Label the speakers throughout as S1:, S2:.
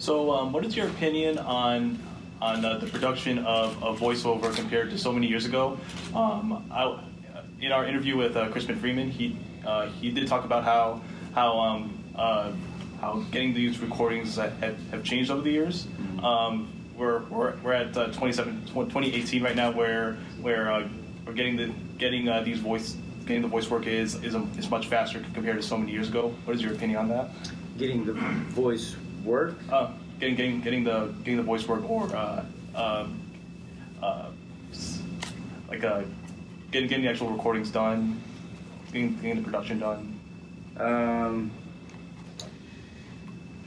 S1: So, what is your opinion on the production of voiceover compared to so many years ago? In our interview with Crispin Freeman, he did talk about how getting these recordings have changed over the years. We're at 2018 right now, where we're getting the voice work is much faster compared to so many years ago. What is your opinion on that?
S2: Getting the voice work?
S1: Getting the voice work, or getting the actual recordings done, getting the production done.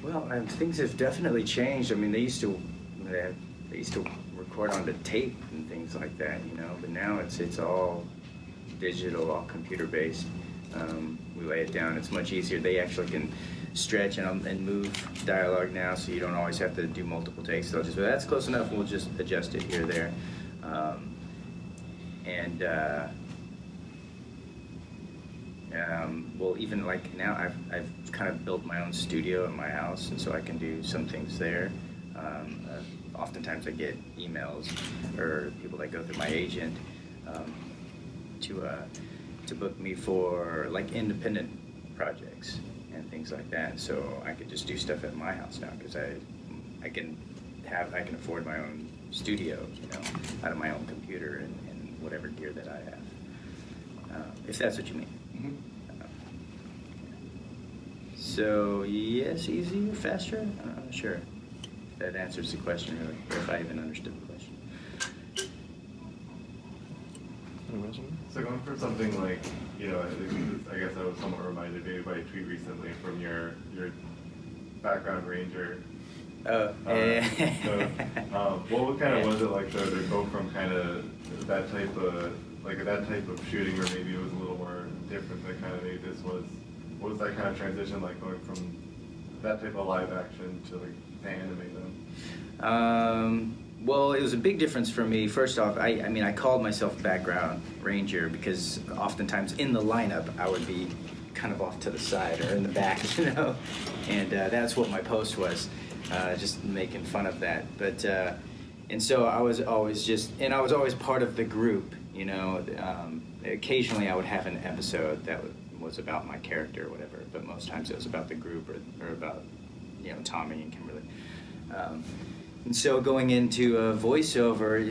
S2: Well, things have definitely changed. I mean, they used to record onto tape and things like that, But now it's all digital, all computer based. We lay it down. It's much easier. They actually can stretch and move dialogue now, so you don't always have to do multiple takes. They'll just say, that's close enough, we'll just adjust it here or there. Well, even like now, I've kind of built my own studio in my house, and so I can do some things there. Oftentimes I get emails or people that go through my agent to book me for like independent projects and things like that. So I could just do stuff at my house now because I can afford my own studio, out of my own computer and whatever gear that I have, if that's what you mean.
S1: Mm-hmm.
S2: So yes, easier, faster? Sure. That answers the question, really, if I even understood the question.
S3: So going from something like, I guess I was somewhat reminded maybe by a tweet recently from your background ranger.
S2: Oh,
S3: What kind of was it like to go from kind of that type of shooting, or maybe it was a little more different than kind of maybe this was? What was that kind of transition like, going from that type of live action to to animate them?
S2: Well, it was a big difference for me. First off, I called myself background ranger because oftentimes in the lineup I would be kind of off to the side or in the back, and that's what my post was, just making fun of that. But and so I was always part of the group, Occasionally I would have an episode that was about my character or whatever, but most times it was about the group or about Tommy and Kimberly. And so going into a voiceover,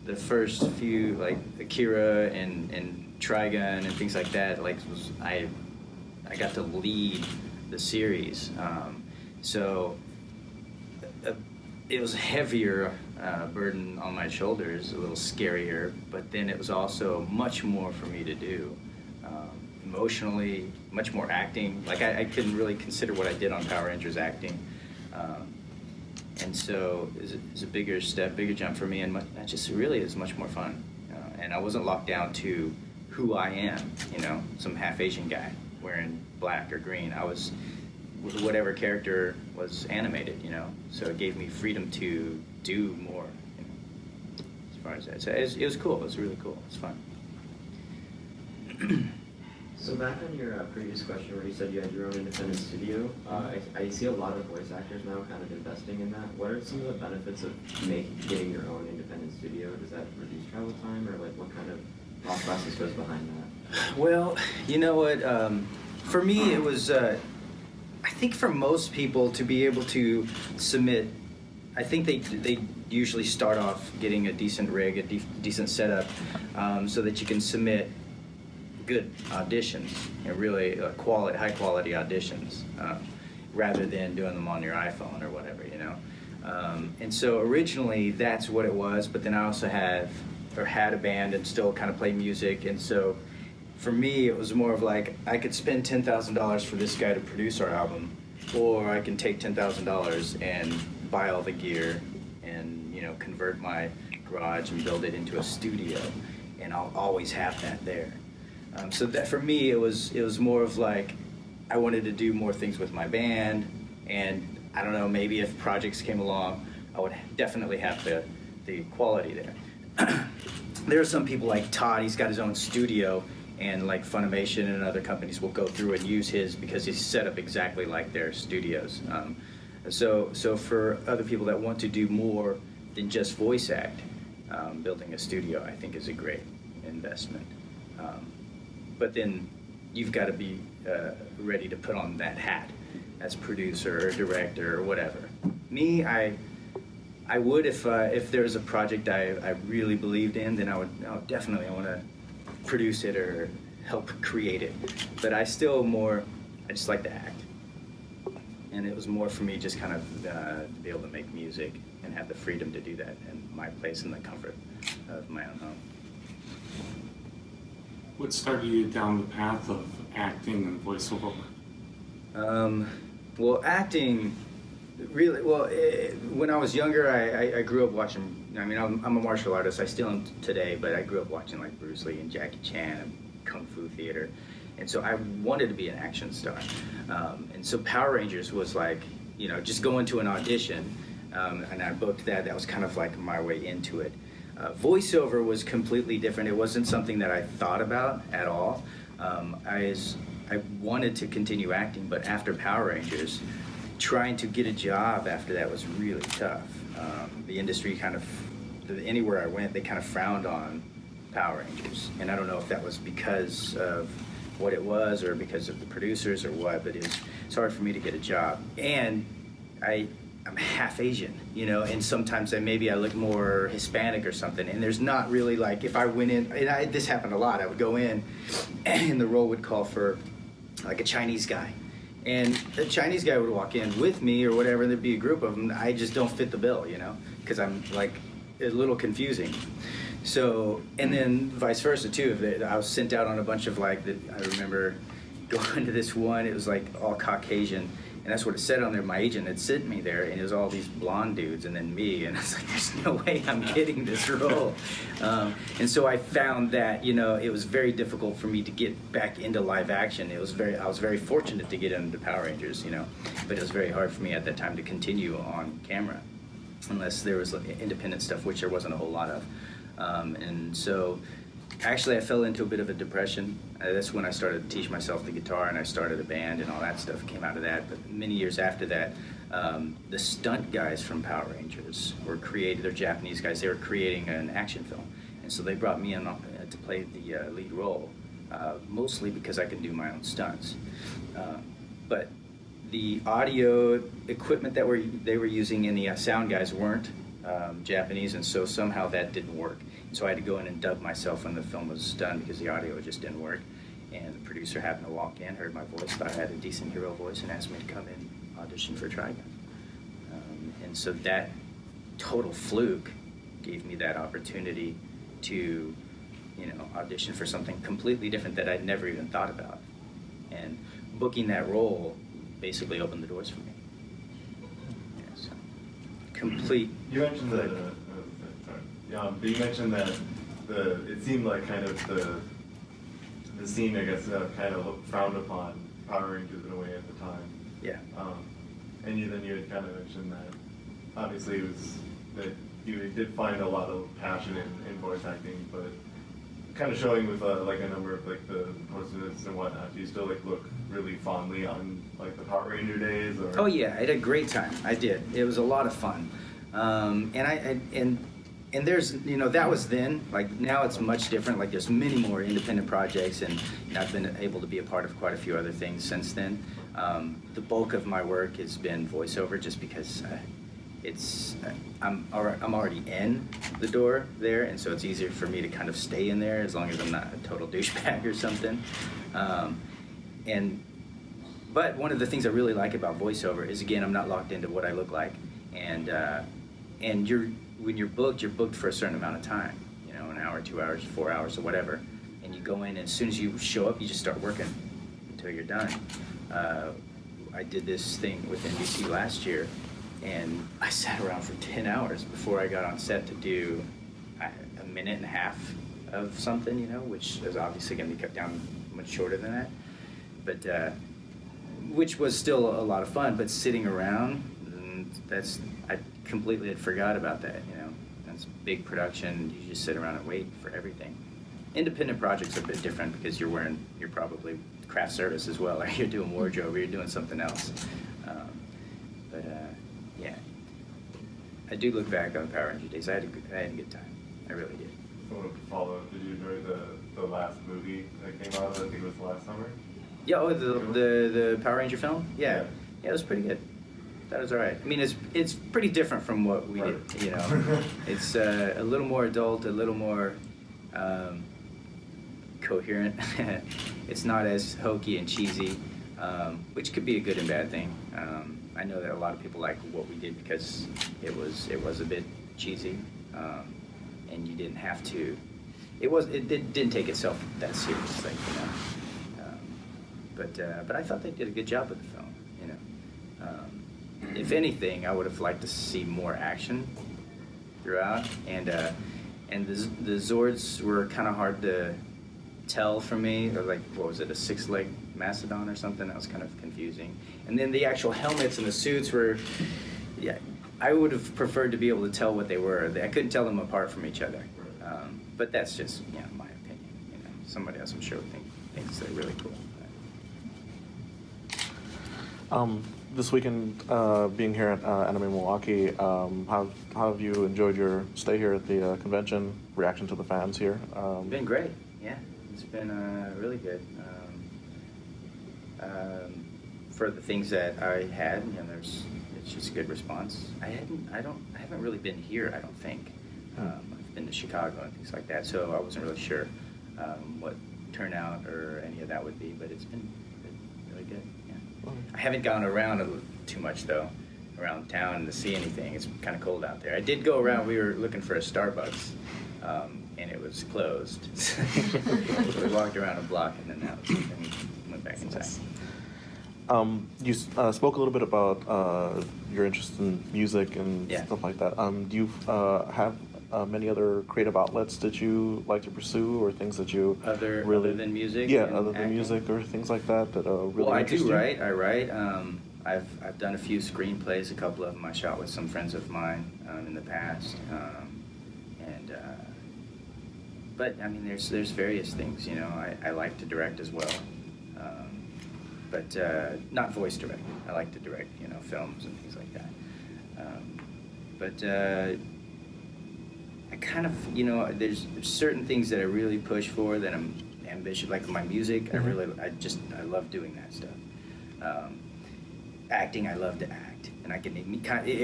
S2: the first few, like Akira and Trigun and things like that, I got to lead the series. So it was a heavier burden on my shoulders, a little scarier, but then it was also much more for me to do. Emotionally, much more acting. I couldn't really consider what I did on Power Rangers acting. And so it was a bigger step, bigger jump for me, and that just really is much more fun. And I wasn't locked down to who I am, some half Asian guy wearing black or green. I was with whatever character was animated, so it gave me freedom to do more, as far as that. So it was cool. It was really cool. It was fun.
S4: So back on your previous question where you said you had your own independent studio, I see a lot of voice actors now kind of investing in that. What are some of the benefits of getting your own independent studio? Does that reduce travel time, or what kind of thought process goes behind that?
S2: Well, you know what? For me, it was, I think for most people to be able to submit, I think they usually start off getting a decent rig, a decent setup, so that you can submit good auditions, really high quality auditions, rather than doing them on your iPhone or whatever, And so originally that's what it was, but then I also had a band and still kind of play music, and so for me it was more of like I could spend $10,000 for this guy to produce our album, or I can take $10,000 and buy all the gear and convert my garage and build it into a studio, and I'll always have that there. So that for me, it was more of like I wanted to do more things with my band, and I don't know, maybe if projects came along, I would definitely have the quality there. There are some people like Todd, he's got his own studio, and like Funimation and other companies will go through and use his because he's set up exactly like their studios. So for other people that want to do more than just voice act, building a studio I think is a great investment. But then you've got to be ready to put on that hat as producer or director or whatever. Me, I would if there's a project I really believed in, then I would definitely want to produce it or help create it. But I just like to act. And it was more for me just kind of to be able to make music and have the freedom to do that in my place in the comfort of my own home.
S5: What started you down the path of acting and voiceover?
S2: Well, acting, really, when I was younger, I grew up watching, I mean, I'm a martial artist, I still am today, but I grew up watching like Bruce Lee and Jackie Chan and Kung Fu theater. And so I wanted to be an action star. And so Power Rangers was like, just going to an audition, and I booked that. That was kind of like my way into it. Voiceover was completely different. It wasn't something that I thought about at all. I wanted to continue acting, but after Power Rangers, trying to get a job after that was really tough. The industry anywhere I went, they kind of frowned on Power Rangers. And I don't know if that was because of what it was or because of the producers or what, but it's hard for me to get a job. And I'm half Asian, and sometimes maybe I look more Hispanic or something, and there's not really like, if I went in, and this happened a lot, I would go in and the role would call for like a Chinese guy. And the Chinese guy would walk in with me or whatever, and there'd be a group of them. I just don't fit the bill, because I'm like a little confusing. So, and then vice versa too. I was sent out on a bunch of I remember going to this one, it was like all Caucasian, and that's what it said on there. My agent had sent me there, and it was all these blonde dudes and then me, and I was like, there's no way I'm getting this role. And so I found that, it was very difficult for me to get back into live action. I was very fortunate to get into Power Rangers, but it was very hard for me at that time to continue on camera, unless there was independent stuff, which there wasn't a whole lot of. And so actually I fell into a bit of a depression. That's when I started to teach myself the guitar, and I started a band, and all that stuff came out of that. But many years after that, the stunt guys from Power Rangers they're Japanese guys, they were creating an action film. And so they brought me in to play the lead role, mostly because I can do my own stunts. But the audio equipment that they were using in the sound guys weren't Japanese, and so somehow that didn't work. So I had to go in and dub myself when the film was done because the audio just didn't work. And the producer happened to walk in, heard my voice, thought I had a decent hero voice, and asked me to come in, audition for Trigun. And so that total fluke gave me that opportunity to, audition for something completely different that I'd never even thought about. And booking that role basically opened the doors for me. So, complete.
S3: You mentioned that. But you mentioned that it seemed like kind of the scene, I guess, kind of frowned upon Power Rangers in a way at the time.
S2: Yeah.
S3: And then you had kind of mentioned that obviously it was that you did find a lot of passion in voice acting, but kind of showing with like a number of like the posters and whatnot. Do you still look really fondly on like the Power Ranger days? Or?
S2: Oh yeah, I had a great time. I did. It was a lot of fun. And there's, that was then. Like now it's much different. Like there's many more independent projects, and I've been able to be a part of quite a few other things since then. The bulk of my work has been voiceover, just because I'm already in the door there, and so it's easier for me to kind of stay in there as long as I'm not a total douchebag or something. But one of the things I really like about voiceover is, again, I'm not locked into what I look like, and when you're booked for a certain amount of time, an hour, 2 hours, 4 hours, or whatever, and you go in, and as soon as you show up, you just start working until you're done. I did this thing with NBC last year, and I sat around for 10 hours before I got on set to do a minute and a half of something, which is obviously going to be cut down much shorter than that, but which was still a lot of fun. But sitting around, I completely had forgot about that. That's big production. You just sit around and wait for everything. Independent projects are a bit different because you're probably craft service as well, or you're doing wardrobe, or you're doing something else. But yeah, I do look back on Power Ranger days. I had a good time. I really did.
S3: So to follow up, did you enjoy the last movie that came out? I think it was last summer.
S2: Yeah, oh, the Power Ranger film? Yeah.
S3: Yeah.
S2: Yeah, it was pretty good. That was all right. I mean, it's pretty different from what we did, you know. It's a little more adult, a little more coherent. It's not as hokey and cheesy, which could be a good and bad thing. I know that a lot of people like what we did because it was a bit cheesy, and you didn't have to. It didn't take itself that seriously, you know. But I thought they did a good job with the film, you know. If anything, I would have liked to see more action throughout, and the Zords were kind of hard to tell for me. Or like, what was it, a 6-leg mastodon or something? That was kind of confusing. And then the actual helmets and the suits were, yeah, I would have preferred to be able to tell what they were. I couldn't tell them apart from each other. But that's just, you know, my opinion. You know, somebody else I'm sure thinks they're really cool.
S6: This weekend, being here at Anime Milwaukee, how have you enjoyed your stay here at the convention? Reaction to the fans here?
S2: It's been great. Yeah, it's been really good. For the things that I had, you know, it's just a good response. I haven't really been here. I don't think. I've been to Chicago and things like that, so I wasn't really sure what turnout or any of that would be. But it's been really good. I haven't gone around too much, though, around town to see anything. It's kind of cold out there. I did go around. We were looking for a Starbucks, and it was closed. So we walked around a block, and then went back inside.
S6: You spoke a little bit about your interest in music and stuff like that. Do you have many other creative outlets that you like to pursue, or things that you
S2: other than music?
S6: Yeah,
S2: and
S6: other than
S2: acting?
S6: Music or things like that really
S2: Well, I
S6: interest
S2: do
S6: you?
S2: write. I write. I've done a few screenplays. A couple of them I shot with some friends of mine in the past. But I mean, there's various things. You know, I like to direct as well. But not voice direct. I like to direct, you know, films and things like that. I kind of, you know, there's certain things that I really push for that I'm ambitious, like my music.
S6: Mm-hmm.
S2: I love doing that stuff. Acting, I love to act, and I can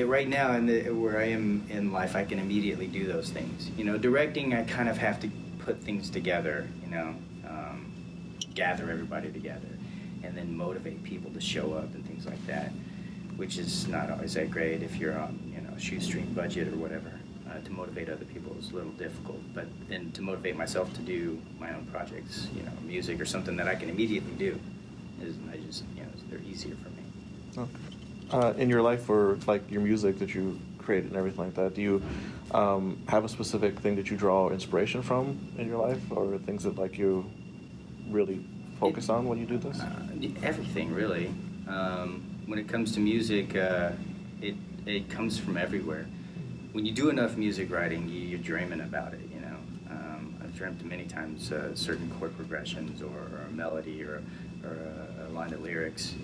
S2: right now where I am in life, I can immediately do those things. You know, directing, I kind of have to put things together. You know, gather everybody together, and then motivate people to show up and things like that, which is not always that great if you're on, you know, shoestring budget or whatever. To motivate other people is a little difficult, but then to motivate myself to do my own projects, you know, music or something that I can immediately do, they're easier for me.
S6: Okay. In your life, or like your music that you create and everything like that, do you have a specific thing that you draw inspiration from in your life, or things that like you really focus on when you do this?
S2: Everything, really. When it comes to music, it comes from everywhere. When you do enough music writing, you're dreaming about it, you know. I've dreamt many times certain chord progressions or a melody or a line of lyrics.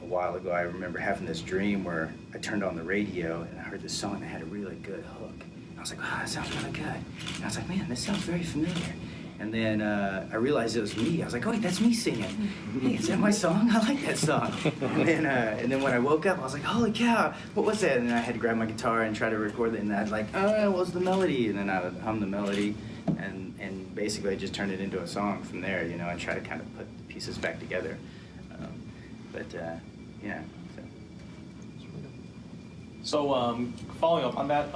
S2: A while ago, I remember having this dream where I turned on the radio and I heard this song that had a really good hook. And I was like, wow, that sounds really good. And I was like, man, this sounds very familiar. And then I realized it was me. I was like, oh, wait, that's me singing. Hey, is that my song? I like that song. And then when I woke up, I was like, holy cow, what was that? And then I had to grab my guitar and try to record it. And I was like, oh, it was the melody. And then I would hum the melody. And basically I just turned it into a song from there, you know, and try to kind of put the pieces back together. Yeah.
S1: So, following up on that,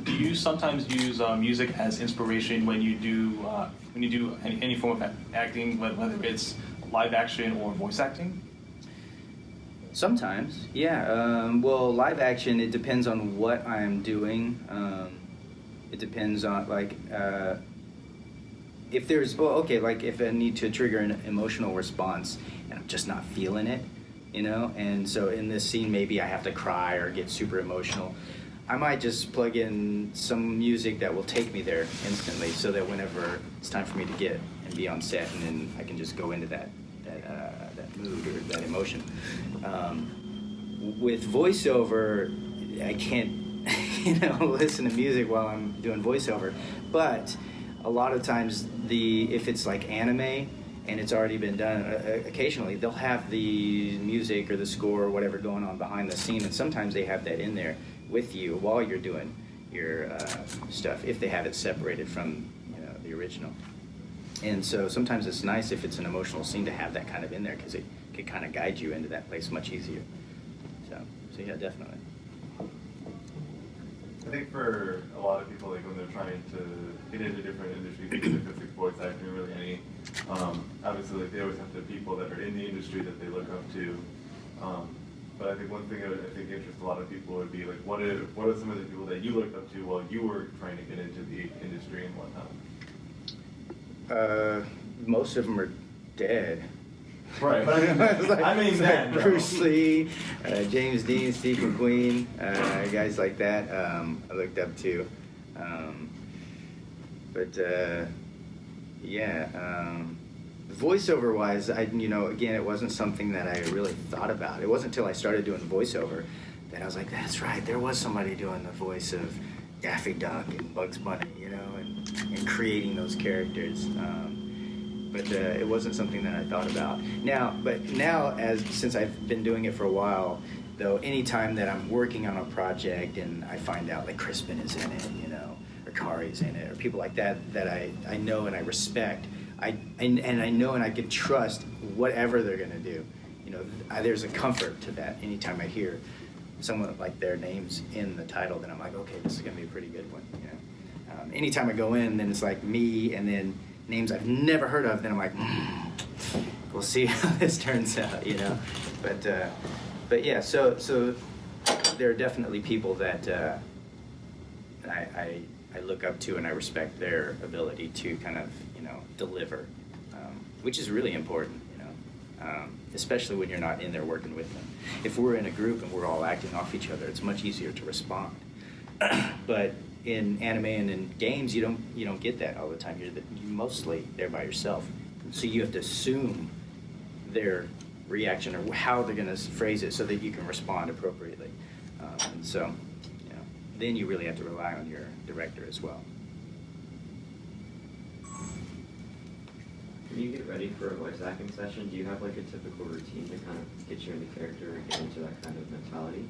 S1: do you sometimes use music as inspiration when you do any form of acting, whether it's live action or voice acting?
S2: Sometimes, yeah. Well, live action, it depends on what I'm doing. It depends on, like, if if I need to trigger an emotional response and I'm just not feeling it, you know, and so in this scene maybe I have to cry or get super emotional, I might just plug in some music that will take me there instantly, so that whenever it's time for me to get and be on set, and then I can just go into that mood or that emotion. with voiceover, I can't, listen to music while I'm doing voiceover. But a lot of times, if it's like anime and it's already been done, occasionally they'll have the music or the score or whatever going on behind the scene, and sometimes they have that in there with you while you're doing your stuff, if they have it separated from the original. And so sometimes it's nice if it's an emotional scene to have that kind of in there, because it can kind of guide you into that place much easier. So yeah, definitely.
S3: I think for a lot of people, like when they're trying to get into different industries, even if it's like voice acting, really any, obviously like they always have the people that are in the industry that they look up to. But I think one thing I think interests a lot of people would be like, what are some of the people that you looked up to while you were trying to get into the industry and whatnot?
S2: Most of them are dead.
S3: Right, but I mean that.
S2: Bruce Lee, James Dean, Steve McQueen, guys like that. I looked up to. Voiceover wise, again, it wasn't something that I really thought about. It wasn't until I started doing voiceover that I was like, that's right, there was somebody doing the voice of Daffy Duck and Bugs Bunny, and creating those characters. But it wasn't something that I thought about. Since I've been doing it for a while, though, anytime that I'm working on a project and I find out like Crispin is in it, or Kari's in it, or people like that I know and I respect, I know and I can trust whatever they're gonna do. There's a comfort to that. Anytime I hear someone like their names in the title, then I'm like, okay, this is gonna be a pretty good one. Anytime I go in, then it's like me and then names I've never heard of, then I'm like, we'll see how this turns out, But yeah, so there are definitely people that I look up to, and I respect their ability to kind of deliver, which is really important, especially when you're not in there working with them. If we're in a group and we're all acting off each other, it's much easier to respond. But in anime and in games, you don't get that all the time. You're mostly there by yourself, so you have to assume their reaction or how they're going to phrase it so that you can respond appropriately. And so, then you really have to rely on your director as well.
S4: When you get ready for a voice acting session, do you have like a typical routine to kind of get you in the character or get into that kind of mentality?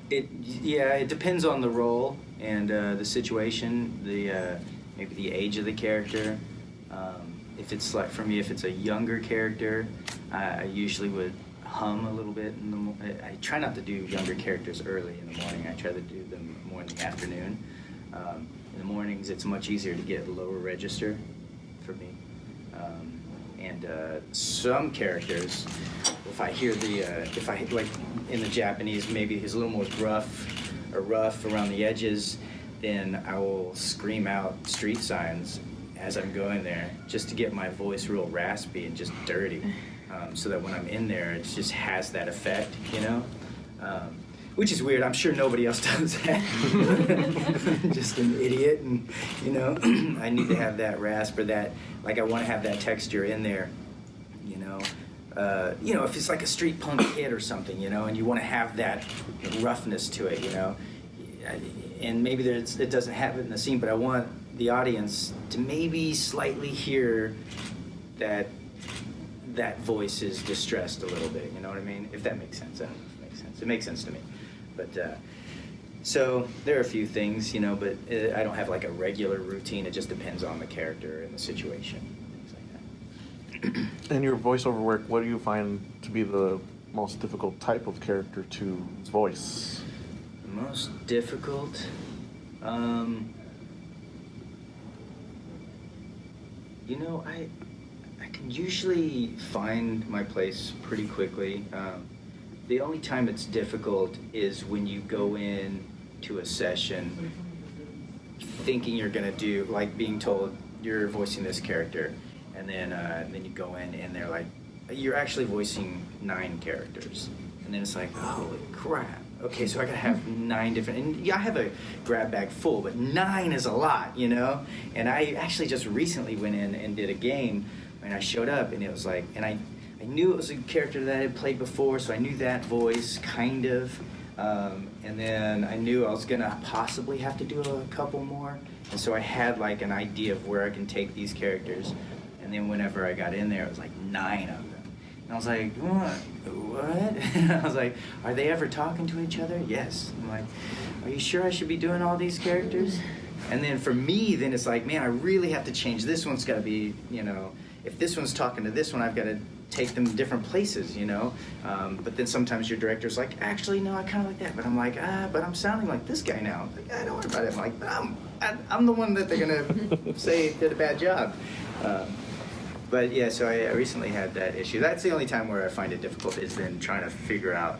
S2: It depends on the role and the situation, maybe the age of the character. If it's like, for me, if it's a younger character, I usually would hum a little bit. I try not to do younger characters early in the morning. I try to do them more in the afternoon. In the mornings, it's much easier to get lower register for me. And some characters, if I hear like in the Japanese, maybe he's a little more rough around the edges, then I will scream out street signs as I'm going there, just to get my voice real raspy and just dirty, so that when I'm in there, it just has that effect, which is weird. I'm sure nobody else does that. I'm just an idiot, and I need to have that rasp or that, like I want to have that texture in there, if it's like a street punk kid or something, and you want to have that roughness to it, and maybe it doesn't have it in the scene, but I want the audience to maybe slightly hear that voice is distressed a little bit, you know what I mean? If that makes sense. I don't know if it makes sense. It makes sense to me. But so there are a few things, but I don't have like a regular routine. It just depends on the character and the situation, things like that.
S6: In your voiceover work, what do you find to be the most difficult type of character to voice?
S2: The most difficult? I can usually find my place pretty quickly. The only time it's difficult is when you go in to a session thinking you're gonna do, like being told you're voicing this character, and then you go in and they're like, you're actually voicing 9 characters, and then it's like, holy crap. Okay, so I gotta have 9 different, and yeah, I have a grab bag full, but 9 is a lot, And I actually just recently went in and did a game, and I showed up, and it was like, and I I knew it was a character that I had played before, so I knew that voice, kind of. And then I knew I was going to possibly have to do a couple more. And so I had like an idea of where I can take these characters. And then whenever I got in there, it was like 9 of them. And I was like, what? And I was like, are they ever talking to each other? Yes. I'm like, are you sure I should be doing all these characters? And then for me, then it's like, man, I really have to change. This one's got to be, you know, if this one's talking to this one, I've got to take them different places, you know. But then sometimes your director's like, actually, no, I kind of like that. But I'm like, but I'm sounding like this guy now. Like, don't worry about it. I'm like, I'm the one that they're gonna say did a bad job. But yeah, so I recently had that issue. That's the only time where I find it difficult is then trying to figure out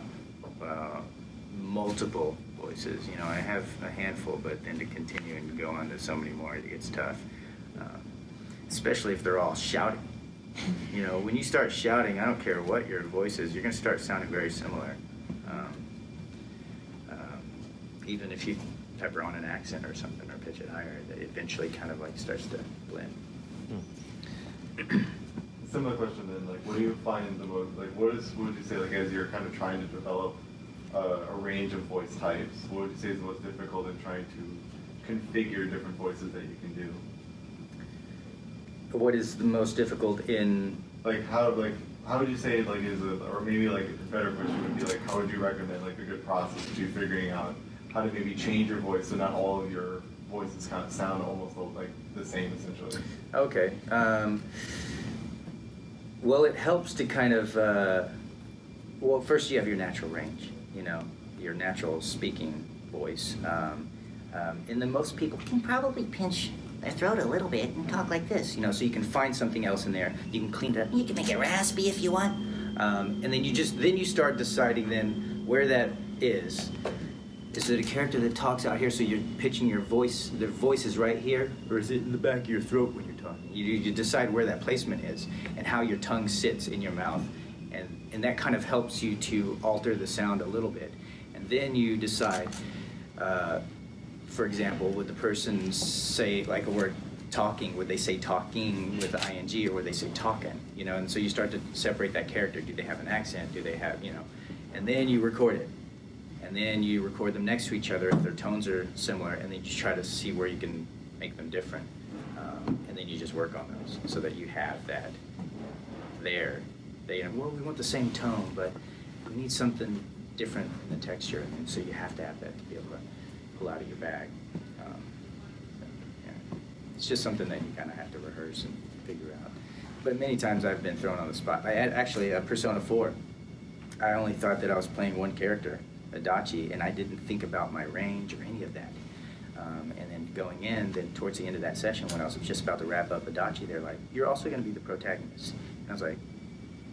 S2: multiple voices. You know, I have a handful, but then to continue and go on to so many more, it gets tough. Especially if they're all shouting. You know, when you start shouting, I don't care what your voice is, you're going to start sounding very similar. Even if you pepper on an accent or something or pitch it higher, it eventually kind of like starts to blend.
S3: Similar question then, like, what do you find the most, like, what would you say, like, as you're kind of trying to develop a range of voice types, what would you say is the most difficult in trying to configure different voices that you can do?
S2: What is the most difficult in?
S3: Like, how would you say, like, or maybe, like, a better question would be, like, how would you recommend, like, a good process to figuring out how to maybe change your voice so not all of your voices kind of sound almost like the same, essentially?
S2: Okay. Well, it helps to kind of, well, first you have your natural range, you know, your natural speaking voice. And then most people can probably pinch their throat a little bit and talk like this, you know, so you can find something else in there. You can clean it up. You can make it raspy if you want. And then you start deciding then where that is. Is it a character that talks out here, so you're pitching your voice, their voice is right here, or is it in the back of your throat when you're talking? You decide where that placement is and how your tongue sits in your mouth. And that kind of helps you to alter the sound a little bit. And then you decide, for example, would the person say like a word talking, would they say talking with ing, or would they say talking, you know? And so you start to separate that character. Do they have an accent? Do they have, you know? And then you record it. And then you record them next to each other if their tones are similar, and then you try to see where you can make them different. And then you just work on those so that you have that there. Well, we want the same tone, but we need something different in the texture, and so you have to have that to be able to pull out of your bag. Yeah. It's just something that you kind of have to rehearse and figure out. But many times I've been thrown on the spot. I had actually Persona 4. I only thought that I was playing one character, Adachi, and I didn't think about my range or any of that. And then going in, then towards the end of that session, when I was just about to wrap up Adachi, they're like, "You're also going to be the protagonist." And I was like,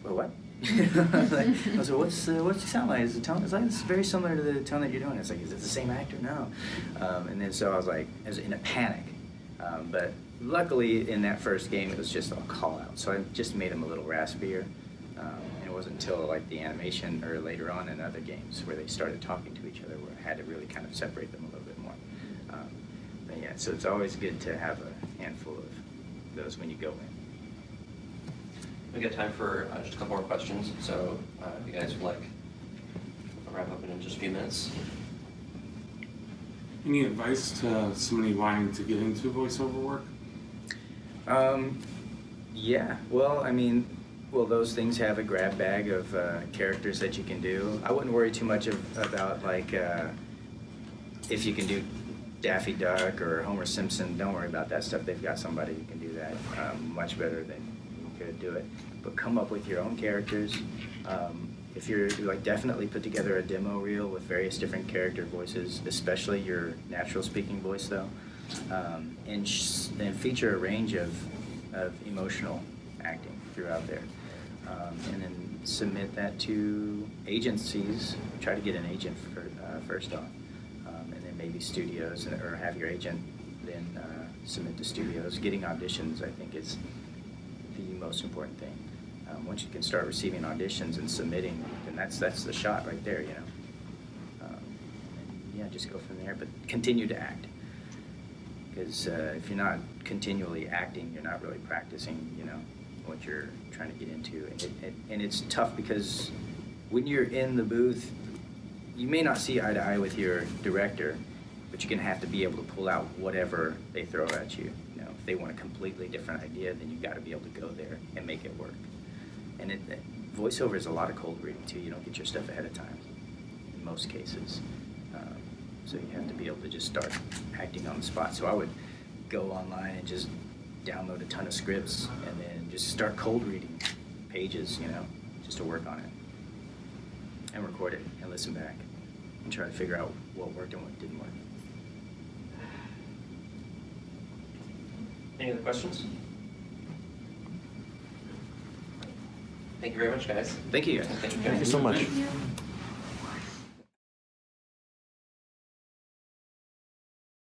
S2: "Well, what?" I was like, "What's it sound like? Is the tone?" It's like, "It's very similar to the tone that you're doing." It's like, "Is it the same actor?" No. And then so I was like, I was in a panic. But luckily, in that first game, it was just a call out, so I just made him a little raspier. It wasn't until like the animation or later on in other games where they started talking to each other where I had to really kind of separate them a little bit more. But yeah, so it's always good to have a handful of those when you go in.
S7: We got time for just a couple more questions, so if you guys would like, I'll wrap up in just a few minutes.
S5: Any advice to somebody wanting to get into voiceover work?
S2: Yeah, well, I mean, those things have a grab bag of characters that you can do. I wouldn't worry too much about, like, if you can do Daffy Duck or Homer Simpson. Don't worry about that stuff. They've got somebody who can do that much better than you could do it. But come up with your own characters. If you're, like, definitely put together a demo reel with various different character voices, especially your natural speaking voice, though. And feature a range of emotional acting throughout there. And then submit that to agencies. Try to get an agent first off. And then maybe studios, or have your agent then submit to studios. Getting auditions, I think, is the most important thing. Once you can start receiving auditions and submitting, then that's the shot right there, you know. And yeah, just go from there, but continue to act. Because if you're not continually acting, you're not really practicing, you know. what you're trying to get into. And it's tough because when you're in the booth, you may not see eye to eye with your director, but you're going to have to be able to pull out whatever they throw at you. You know, if they want a completely different idea, then you've got to be able to go there and make it work. And voiceover is a lot of cold reading too. You don't get your stuff ahead of time in most cases. So you have to be able to just start acting on the spot. So I would go online and just download a ton of scripts and then just start cold reading pages, you know, just to work on it. And record it and listen back and try to figure out what worked and what didn't work.
S7: Any other questions? Thank you very much, guys.
S2: Thank you guys.
S7: Thank you,
S6: Thank you so much.
S8: Thank you.